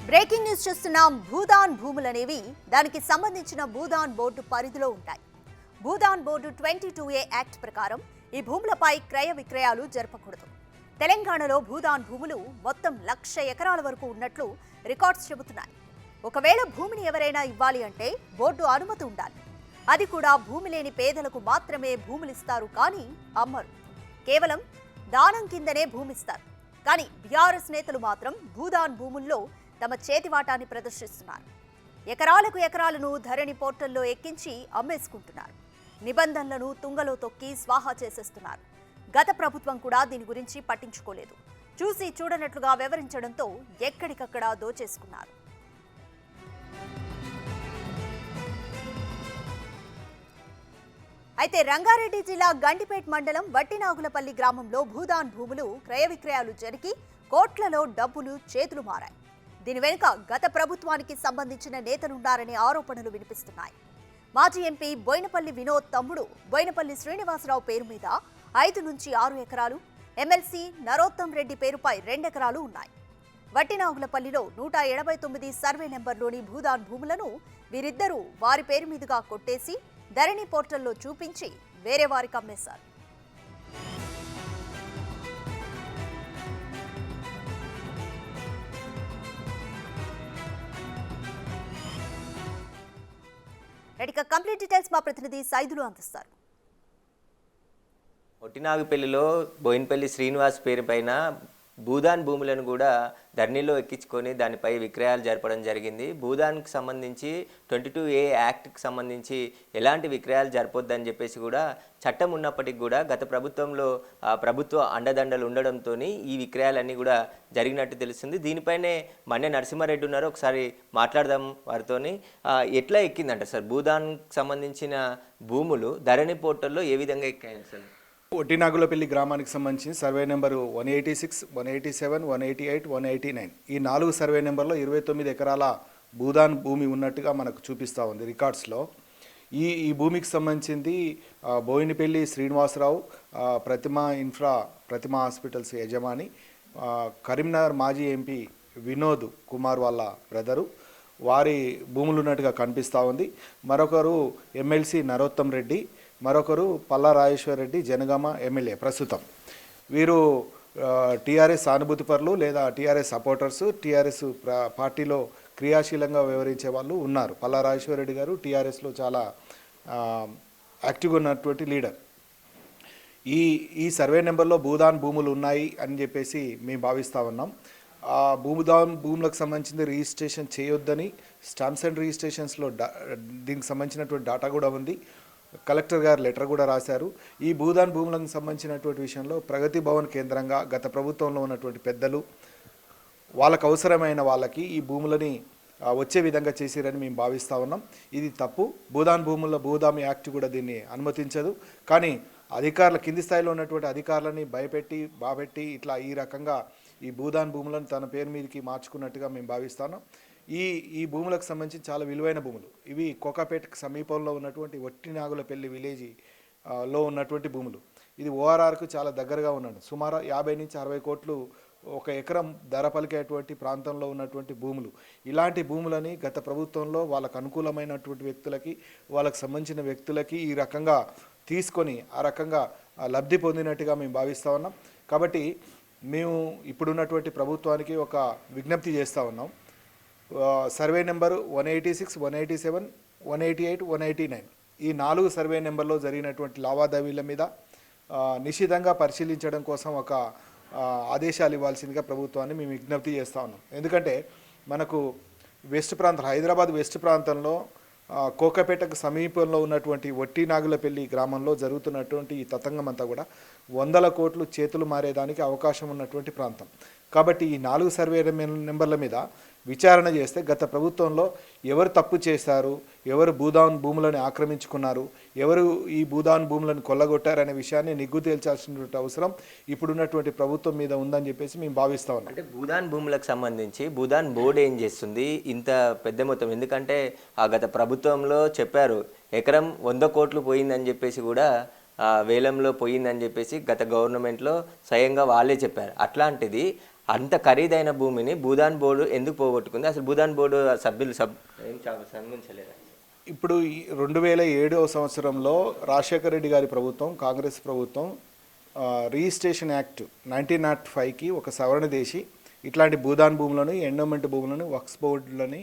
Breaking news చూస్తున్నాం. భూదాన్ భూములనేవి దానికి సంబంధించిన భూదాన్ బోర్డు పరిధిలో ఉంటాయి. భూదాన్ బోర్డు 22A యాక్ట్ ప్రకారం ఈ భూములపై క్రయ విక్రయాలు జరపకూడదు. తెలంగాణలో భూదాన్ భూములు మొత్తం 1,00,000 ఎకరాల వరకు ఉన్నట్లు రికార్డ్స్ చెబుతున్నాయి. ఒకవేళ భూమిని ఎవరైనా ఇవ్వాలి అంటే బోర్డు అనుమతి ఉండాలి. అది కూడా భూమి లేని పేదలకు మాత్రమే భూములిస్తారు, కానీ అమ్మరు. కేవలం దానం కిందనే భూమిస్తారు. కానీ బీఆర్ఎస్ నేతలు మాత్రం భూదాన్ భూముల్లో తమ చేతివాటాన్ని ప్రదర్శిస్తున్నారు. ఎకరాలకు ఎకరాలను ధరణి పోర్టల్లో ఎక్కించి అమ్మేసుకుంటున్నారు. నిబంధనలను తుంగలో తొక్కి స్వాహా చేసేస్తున్నారు. గత ప్రభుత్వం కూడా దీని గురించి పట్టించుకోలేదు. చూసి చూడనట్లుగా వ్యవహరించడంతో ఎక్కడికక్కడ దోచేసుకున్నారు. అయితే రంగారెడ్డి జిల్లా గండిపేట మండలం వట్టినాగులపల్లి గ్రామంలో భూదాన్ భూములు క్రయ విక్రయాలు జరిగి కోట్లలో డబ్బులు చేతులు మారాయి. దీని వెనుక గత ప్రభుత్వానికి సంబంధించిన నేతలున్నారనే ఆరోపణలు వినిపిస్తున్నాయి. మాజీ ఎంపీ బోయినపల్లి వినోద్ తమ్ముడు బోయినపల్లి శ్రీనివాసరావు పేరు మీద 5 నుంచి 6 ఎకరాలు, ఎమ్మెల్సీ నరోత్తం రెడ్డి పేరుపై 2 ఎకరాలు ఉన్నాయి. వట్టినాగులపల్లిలో 189 సర్వే నెంబర్లోని భూదాన్ భూములను వీరిద్దరూ వారి పేరు మీదుగా కొట్టేసి ధరణి పోర్టల్లో చూపించి వేరే వారికి అమ్మేశారు. కంప్లీట్ డీటెయిల్స్ మా ప్రతినిధి సైదులు అందిస్తారు. వట్టినాగుపల్లిలో బోయినపల్లి శ్రీనివాస్ పేరు పైన భూదాన్ భూములను కూడా ధరణిలో ఎక్కించుకొని దానిపై విక్రయాలు జరపడం జరిగింది. భూదాన్కి సంబంధించి 22A యాక్ట్కి సంబంధించి ఎలాంటి విక్రయాలు జరపొద్దని చెప్పేసి కూడా చట్టం ఉన్నప్పటికీ కూడా గత ప్రభుత్వంలో ప్రభుత్వ అండదండలు ఉండడంతో ఈ విక్రయాలన్నీ కూడా జరిగినట్టు తెలుస్తుంది. దీనిపైనే మన్య నరసింహారెడ్డి ఉన్నారు, ఒకసారి మాట్లాడదాం వారితోని. ఎట్లా ఎక్కిందంట సార్ భూదాన్కి సంబంధించిన భూములు ధరణి పోర్టల్లో ఏ విధంగా ఎక్కాయి సార్? వట్టినాగులపల్లి గ్రామానికి సంబంధించి సర్వే నెంబరు 186, 187, 188, 189 ఈ 4 సర్వే నెంబర్లో 29 ఎకరాల భూదాన్ భూమి ఉన్నట్టుగా మనకు చూపిస్తూ ఉంది రికార్డ్స్లో. ఈ భూమికి సంబంధించింది బోయినపల్లి శ్రీనివాసరావు, ప్రతిమ హాస్పిటల్స్ యజమాని, కరీంనగర్ మాజీ ఎంపీ వినోద్ కుమార్ వాళ్ళ బ్రదరు, వారి భూములు ఉన్నట్టుగా కనిపిస్తూ ఉంది. మరొకరు ఎమ్మెల్సీ నరోత్తం రెడ్డి, మరొకరు పల్లా రాజేశ్వర్ రెడ్డి, జనగామ ఎమ్మెల్యే ప్రస్తుతం. వీరు టీఆర్ఎస్ సానుభూతిపరులు లేదా టీఆర్ఎస్ సపోర్టర్స్, టీఆర్ఎస్ పార్టీలో క్రియాశీలంగా వ్యవహరించే వాళ్ళు ఉన్నారు. పల్లా రాజేశ్వర్ రెడ్డి గారు టీఆర్ఎస్లో చాలా యాక్టివ్గా ఉన్నటువంటి లీడర్. ఈ సర్వే నెంబర్లో భూదాన్ భూములు ఉన్నాయి అని చెప్పేసి మేము భావిస్తూ ఉన్నాం. ఆ భూములకు సంబంధించిన రిజిస్ట్రేషన్ చేయొద్దని స్టాంప్స్ అండ్ రిజిస్ట్రేషన్స్లో దీనికి సంబంధించినటువంటి డాటా కూడా ఉంది. కలెక్టర్ గారు లెటర్ కూడా రాశారు. ఈ భూదాన్ భూములకు సంబంధించినటువంటి విషయంలో ప్రగతి భవన్ కేంద్రంగా గత ప్రభుత్వంలో ఉన్నటువంటి పెద్దలు వాళ్ళకు అవసరమైన వాళ్ళకి ఈ భూములని వచ్చే విధంగా చేసిరని మేము భావిస్తూ ఉన్నాం. ఇది తప్పు. భూదాన్ యాక్ట్ కూడా దీన్ని అనుమతించదు. కానీ అధికారుల కింది స్థాయిలో ఉన్నటువంటి అధికారులని భయపెట్టి బాబెట్టి ఇట్లా ఈ రకంగా ఈ భూదాన్ భూములను తన పేరు మీదకి మార్చుకున్నట్టుగా మేము భావిస్తున్నాం. ఈ భూములకు సంబంధించి చాలా విలువైన భూములు. ఇవి కోకాపేటకు సమీపంలో ఉన్నటువంటి వట్టినాగులపల్లి విలేజ్ లో ఉన్నటువంటి భూములు. ఇది ఓఆర్ఆర్కు చాలా దగ్గరగా ఉన్నాడు. సుమారు 50 నుంచి 60 కోట్లు ఒక ఎకరం ధర పలికేటువంటి ప్రాంతంలో ఉన్నటువంటి భూములు. ఇలాంటి భూములని గత ప్రభుత్వంలో వాళ్ళకు అనుకూలమైనటువంటి వ్యక్తులకి, వాళ్ళకు సంబంధించిన వ్యక్తులకి ఈ రకంగా తీసుకొని ఆ రకంగా లబ్ధి పొందినట్టుగా మేము భావిస్తూ ఉన్నాం. కాబట్టి మేము ఇప్పుడున్నటువంటి ప్రభుత్వానికి ఒక విజ్ఞప్తి చేస్తూ ఉన్నాం. సర్వే నెంబరు 186, 187, 188, 189 ఈ 4 సర్వే నెంబర్లో జరిగినటువంటి లావాదేవీల మీద నిశితంగా పరిశీలించడం కోసం ఒక ఆదేశాలు ఇవ్వాల్సిందిగా ప్రభుత్వాన్ని మేము విజ్ఞప్తి చేస్తూ ఉన్నాం. ఎందుకంటే మనకు హైదరాబాద్ వెస్ట్ ప్రాంతంలో కోకపేటకు సమీపంలో ఉన్నటువంటి వట్టినాగులపల్లి గ్రామంలో జరుగుతున్నటువంటి ఈ తతంగం అంతా కూడా 100 కోట్లు చేతులు మారేదానికి అవకాశం ఉన్నటువంటి ప్రాంతం. కాబట్టి ఈ 4 సర్వే నెంబర్ల మీద విచారణ చేస్తే గత ప్రభుత్వంలో ఎవరు తప్పు చేశారు, ఎవరు భూదాన్ భూములను ఆక్రమించుకున్నారు, ఎవరు ఈ భూదాన్ భూములను కొల్లగొట్టారనే విషయాన్ని నిగ్గు తేల్చాల్సినటువంటి అవసరం ఇప్పుడున్నటువంటి ప్రభుత్వం మీద ఉందని చెప్పేసి మేము భావిస్తా ఉన్నాం. అంటే భూదాన్ భూములకు సంబంధించి భూదాన్ బోర్డు ఏం చేస్తుంది ఇంత పెద్ద మొత్తం? ఎందుకంటే ఆ గత ప్రభుత్వంలో చెప్పారు ఎకరం 100 కోట్లు పోయిందని చెప్పేసి కూడా వేలంలో పోయిందని చెప్పేసి గత గవర్నమెంట్లో స్వయంగా వాళ్ళే చెప్పారు. అట్లాంటిది అంత ఖరీదైన భూమిని భూదాన్ బోర్డు ఎందుకు పోగొట్టుకుంది? అసలు భూదాన్ బోర్డు సభ్యులు ఏం సంబంధించలేదా? ఇప్పుడు 2007వ సంవత్సరంలో రాజశేఖర రెడ్డి గారి ప్రభుత్వం, కాంగ్రెస్ ప్రభుత్వం రిజిస్ట్రేషన్ యాక్ట్ 1905కి ఒక సవరణ చేసి ఇట్లాంటి భూదాన్ భూములను, ఎండోమెంట్ భూములను, వక్స్ బోర్డులని,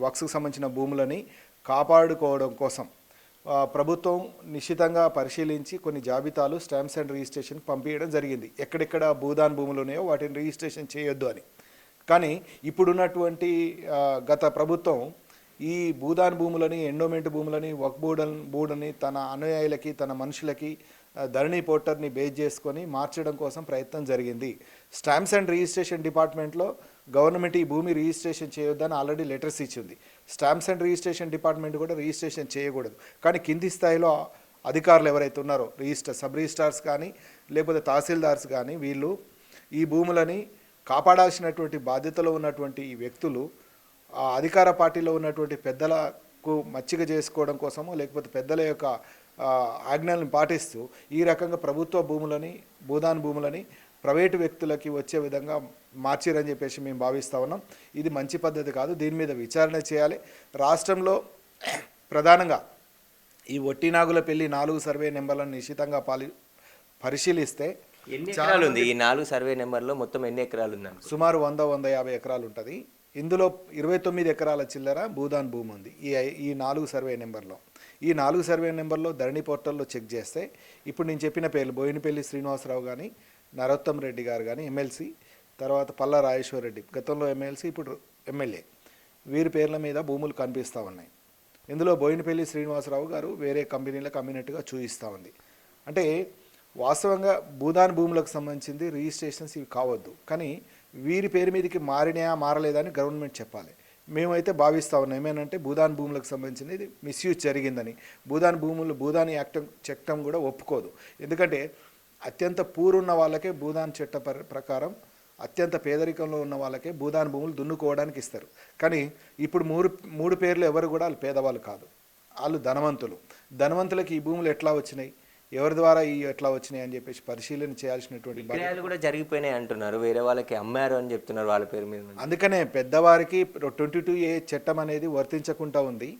వక్స్కి సంబంధించిన భూములని కాపాడుకోవడం కోసం ప్రభుత్వం నిశ్చితంగా పరిశీలించి కొన్ని జాబితాలు స్టాంప్స్ అండ్ రిజిస్ట్రేషన్కి పంపించడం జరిగింది. ఎక్కడెక్కడ భూదాన్ భూములు ఉన్నాయో వాటిని రిజిస్ట్రేషన్ చేయొద్దు అని. కానీ ఇప్పుడున్నటువంటి గత ప్రభుత్వం ఈ భూదాన్ భూములని, ఎండోమెంట్ భూములని, వక్ బోర్డుని తన అనుయాయులకి, తన మనుషులకి ధరణి పోర్టర్ని బేస్ చేసుకొని మార్చడం కోసం ప్రయత్నం జరిగింది. స్టాంప్స్ అండ్ రిజిస్ట్రేషన్ డిపార్ట్మెంట్లో గవర్నమెంట్ ఈ భూమి రిజిస్ట్రేషన్ చేయొద్దని ఆల్రెడీ లెటర్స్ ఇచ్చింది. స్టాంప్స్ అండ్ రిజిస్ట్రేషన్ డిపార్ట్మెంట్ కూడా రిజిస్ట్రేషన్ చేయకూడదు. కానీ కింది స్థాయిలో అధికారులు ఎవరైతే ఉన్నారో సబ్ రిజిస్ట్రార్స్ కానీ లేకపోతే తహసీల్దార్స్ కానీ వీళ్ళు ఈ భూములని కాపాడాల్సినటువంటి బాధ్యతలో ఉన్నటువంటి ఈ వ్యక్తులు అధికార పార్టీలో ఉన్నటువంటి పెద్దలకు మచ్చిక చేసుకోవడం కోసమో లేకపోతే పెద్దల యొక్క ఆజ్ఞలను పాటిస్తూ ఈ రకంగా ప్రభుత్వ భూములని, భూదాన్ భూములని ప్రైవేటు వ్యక్తులకి వచ్చే విధంగా మార్చిరని చెప్పేసి మేము భావిస్తూ ఉన్నాం. ఇది మంచి పద్ధతి కాదు. దీని మీద విచారణ చేయాలి. రాష్ట్రంలో ప్రధానంగా ఈ ఒట్టినాగులపల్లి 4 సర్వే నెంబర్లను నిశ్చితంగా పరిశీలిస్తే ఎన్ని ఎకరాలు ఉంది? ఈ 4 సర్వే నెంబర్లో మొత్తం ఎన్ని ఎకరాలు ఉంది? సుమారు 100-150 ఎకరాలు ఉంటుంది. ఇందులో 29 ఎకరాల చిల్లర భూదాన్ భూమి ఉంది ఈ 4 సర్వే నెంబర్లో. ఈ 4 సర్వే నెంబర్లో ధరణి పోర్టల్లో చెక్ చేస్తే ఇప్పుడు నేను చెప్పిన పేర్లు బోయినపల్లి శ్రీనివాసరావు కానీ, నరోత్తం రెడ్డి గారు కానీ ఎమ్మెల్సీ, తర్వాత పల్లా రాజేశ్వర రెడ్డి గతంలో ఎమ్మెల్సీ ఇప్పుడు ఎమ్మెల్యే, వీరి పేర్ల మీద భూములు కనిపిస్తూ ఉన్నాయి. ఇందులో బోయినపల్లి శ్రీనివాసరావు గారు వేరే కంపెనీలకు అమ్మినట్టుగా చూపిస్తూ ఉంది. అంటే వాస్తవంగా భూదాన్ భూములకు సంబంధించింది రిజిస్ట్రేషన్స్ ఇవి కావద్దు. కానీ వీరి పేరు మీదకి మారలేదా అని గవర్నమెంట్ చెప్పాలి. మేమైతే భావిస్తూ ఉన్నాం ఏమేనంటే భూదాన్ భూములకు సంబంధించింది మిస్యూజ్ జరిగిందని. భూదాన్ యాక్ట్ చట్టం కూడా ఒప్పుకోదు. ఎందుకంటే అత్యంత పూరున్న వాళ్ళకే భూదాన్ చట్ట ప్రకారం అత్యంత పేదరికంలో ఉన్న వాళ్ళకే భూదాన్ భూములు దున్నుకోవడానికి ఇస్తారు. కానీ ఇప్పుడు మూడు పేర్లు ఎవరు కూడా వాళ్ళు పేదవాళ్ళు కాదు, వాళ్ళు ధనవంతులు. ధనవంతులకి ఈ భూములు ఎట్లా వచ్చినాయి, ఎవరి ద్వారా ఈ ఎట్లా వచ్చినాయి అని చెప్పేసి పరిశీలన చేయాల్సినటువంటి విక్రయాలు కూడా జరిగిపోయినాయి అంటున్నారు, వేరే వాళ్ళకి అమ్మారు అని చెప్తున్నారు వాళ్ళ పేరు మీద. అందుకనే పెద్దవారికి 22A చట్టం అనేది వర్తించకుండా ఉంది.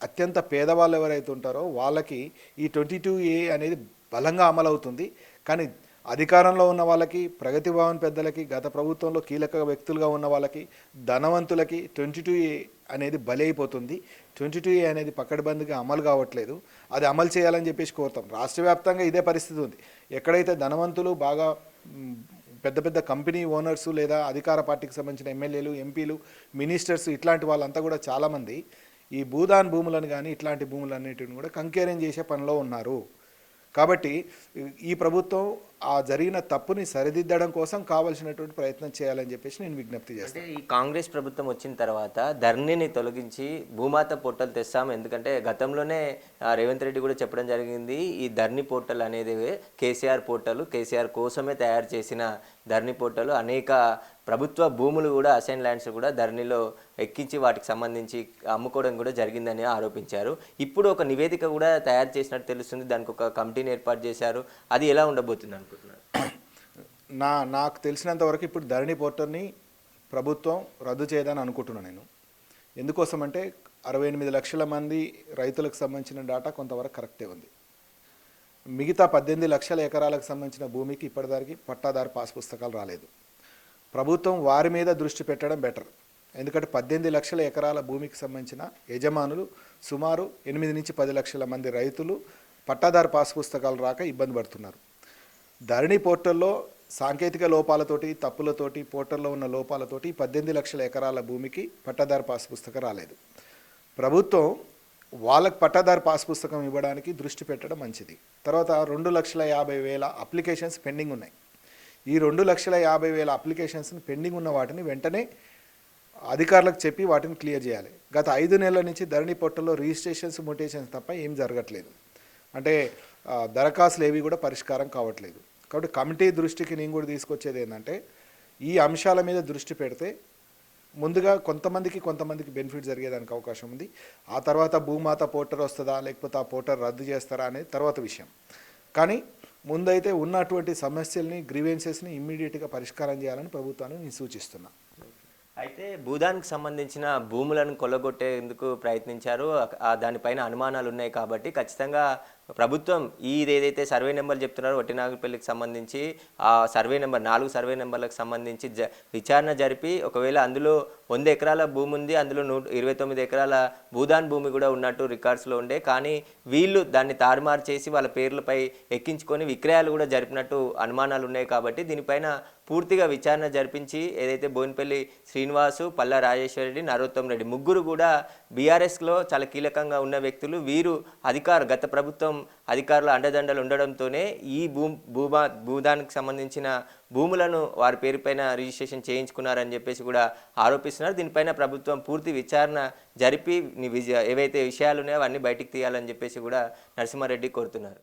అత్యంత పేదవాళ్ళు ఎవరైతే ఉంటారో వాళ్ళకి ఈ 22A అనేది బలంగా అమలవుతుంది. కానీ అధికారంలో ఉన్న వాళ్ళకి, ప్రగతి భవన్ పెద్దలకి, గత ప్రభుత్వంలో కీలక వ్యక్తులుగా ఉన్న వాళ్ళకి, ధనవంతులకి 22A అనేది బలి అయిపోతుంది. 22A అనేది పకడ్బందీగా అమలు కావట్లేదు. అది అమలు చేయాలని చెప్పేసి కోరుతాం. రాష్ట్ర వ్యాప్తంగా ఇదే పరిస్థితి ఉంది. ఎక్కడైతే ధనవంతులు బాగా పెద్ద పెద్ద కంపెనీ ఓనర్సు లేదా అధికార పార్టీకి సంబంధించిన ఎమ్మెల్యేలు, ఎంపీలు, మినిస్టర్స్ ఇట్లాంటి వాళ్ళంతా కూడా చాలామంది ఈ భూదాన్ భూములను కానీ ఇట్లాంటి భూములన్నిటిని కూడా కంకేరం చేసే పనిలో ఉన్నారు. కాబట్టి ఈ ప్రభుత్వం ఆ జరిగిన తప్పుని సరిదిద్దడం కోసం కావాల్సినటువంటి ప్రయత్నం చేయాలని చెప్పేసి నేను విజ్ఞప్తి చేస్తాను. ఈ కాంగ్రెస్ ప్రభుత్వం వచ్చిన తర్వాత ధరణిని తొలగించి భూమాత పోర్టల్ తెస్తాం. ఎందుకంటే గతంలోనే రేవంత్ రెడ్డి కూడా చెప్పడం జరిగింది, ఈ ధరణి పోర్టల్ అనేది కేసీఆర్ పోర్టల్, కేసీఆర్ కోసమే తయారు చేసిన ధరణి పోర్టల్. అనేక ప్రభుత్వ భూములు కూడా, అసైన్ ల్యాండ్స్ కూడా ధరణిలో ఎక్కించి వాటికి సంబంధించి అమ్ముకోవడం కూడా జరిగిందని ఆరోపించారు. ఇప్పుడు ఒక నివేదిక కూడా తయారు చేసినట్టు తెలుస్తుంది, దానికి ఒక కమిటీని ఏర్పాటు చేశారు. అది ఎలా ఉండబోతుంది అనుకుంటున్నారు? నాకు తెలిసినంత వరకు ఇప్పుడు ధరణి పోర్టల్ని ప్రభుత్వం రద్దు చేయదని అనుకుంటున్నాను నేను. ఎందుకోసం అంటే 68 లక్షల మంది రైతులకు సంబంధించిన డేటా కొంతవరకు కరెక్టే ఉంది. మిగతా 18 లక్షల ఎకరాలకు సంబంధించిన భూమికి ఇప్పటిదానికి పట్టాదారు పాస్ పుస్తకాలు రాలేదు. ప్రభుత్వం వారి మీద దృష్టి పెట్టడం బెటర్. ఎందుకంటే 18 లక్షల ఎకరాల భూమికి సంబంధించిన యజమానులు సుమారు 8 నుంచి 10 లక్షల మంది రైతులు పట్టాదారు పాస్ పుస్తకాలు రాక ఇబ్బంది పడుతున్నారు. ధరణి పోర్టల్లో సాంకేతిక లోపాలతోటి, తప్పులతోటి, పోర్టల్లో ఉన్న లోపాలతోటి 18 లక్షల ఎకరాల భూమికి పట్టాదారు పాస్ పుస్తకం రాలేదు. ప్రభుత్వం వాళ్ళకి పట్టాదారు పాస్ పుస్తకం ఇవ్వడానికి దృష్టి పెట్టడం మంచిది. తర్వాత 2,50,000 అప్లికేషన్స్ పెండింగ్ ఉన్నాయి. ఈ 2,50,000 అప్లికేషన్స్ని పెండింగ్ ఉన్న వాటిని వెంటనే అధికారులకు చెప్పి వాటిని క్లియర్ చేయాలి. గత 5 నెలల నుంచి ధరణి పోర్టల్లో రిజిస్ట్రేషన్స్, మోటేషన్స్ తప్ప ఏం జరగట్లేదు. అంటే దరఖాస్తులు ఏవి కూడా పరిష్కారం కావట్లేదు. కాబట్టి కమిటీ దృష్టికి నేను కూడా తీసుకొచ్చేది ఏంటంటే ఈ అంశాల మీద దృష్టి పెడితే ముందుగా కొంతమందికి బెనిఫిట్ జరిగేదానికి అవకాశం ఉంది. ఆ తర్వాత భూమాత పోర్టల్ వస్తుందా లేకపోతే ఆ పోర్టల్ రద్దు చేస్తారా అనేది తర్వాత విషయం. కానీ ముందైతే ఉన్నటువంటి సమస్యల్ని గ్రీవెన్సెస్ని ఇమ్మీడియట్గా పరిష్కారం చేయాలని ప్రభుత్వాన్ని నేను సూచిస్తున్నా. అయితే భూదానికి సంబంధించిన భూములను కొల్లగొట్టేందుకు ప్రయత్నించారు. దానిపైన అనుమానాలు ఉన్నాయి కాబట్టి ఖచ్చితంగా ప్రభుత్వం ఏదైతే సర్వే నెంబర్ చెప్తున్నారో వట్టినాగులపల్లికి సంబంధించి ఆ సర్వే నెంబర్ 4 సర్వే నెంబర్లకు సంబంధించి విచారణ జరిపి ఒకవేళ అందులో 100 ఎకరాల భూమి ఉంది, అందులో 129 ఎకరాల భూదాన్ భూమి కూడా ఉన్నట్టు రికార్డ్స్లో ఉండే, కానీ వీళ్ళు దాన్ని తారుమారు చేసి వాళ్ళ పేర్లపై ఎక్కించుకొని విక్రయాలు కూడా జరిపినట్టు అనుమానాలు ఉన్నాయి. కాబట్టి దీనిపైన పూర్తిగా విచారణ జరిపించి ఏదైతే బోయినపల్లి శ్రీనివాసు, పల్లా రాజేశ్వరరెడ్డి, నరోత్తం రెడ్డి ముగ్గురు కూడా బీఆర్ఎస్లో చాలా కీలకంగా ఉన్న వ్యక్తులు. వీరు గత ప్రభుత్వం అధికారుల అండదండలు ఉండడంతోనే ఈ భూదానికి సంబంధించిన భూములను వారి పేరుపైన రిజిస్ట్రేషన్ చేయించుకున్నారని చెప్పేసి కూడా ఆరోపిస్తున్నారు. దీనిపైన ప్రభుత్వం పూర్తి విచారణ జరిపి ఏవైతే విషయాలు ఉన్నాయో అవన్నీ బయటికి తీయాలని చెప్పేసి కూడా నరసింహారెడ్డి కోరుతున్నారు.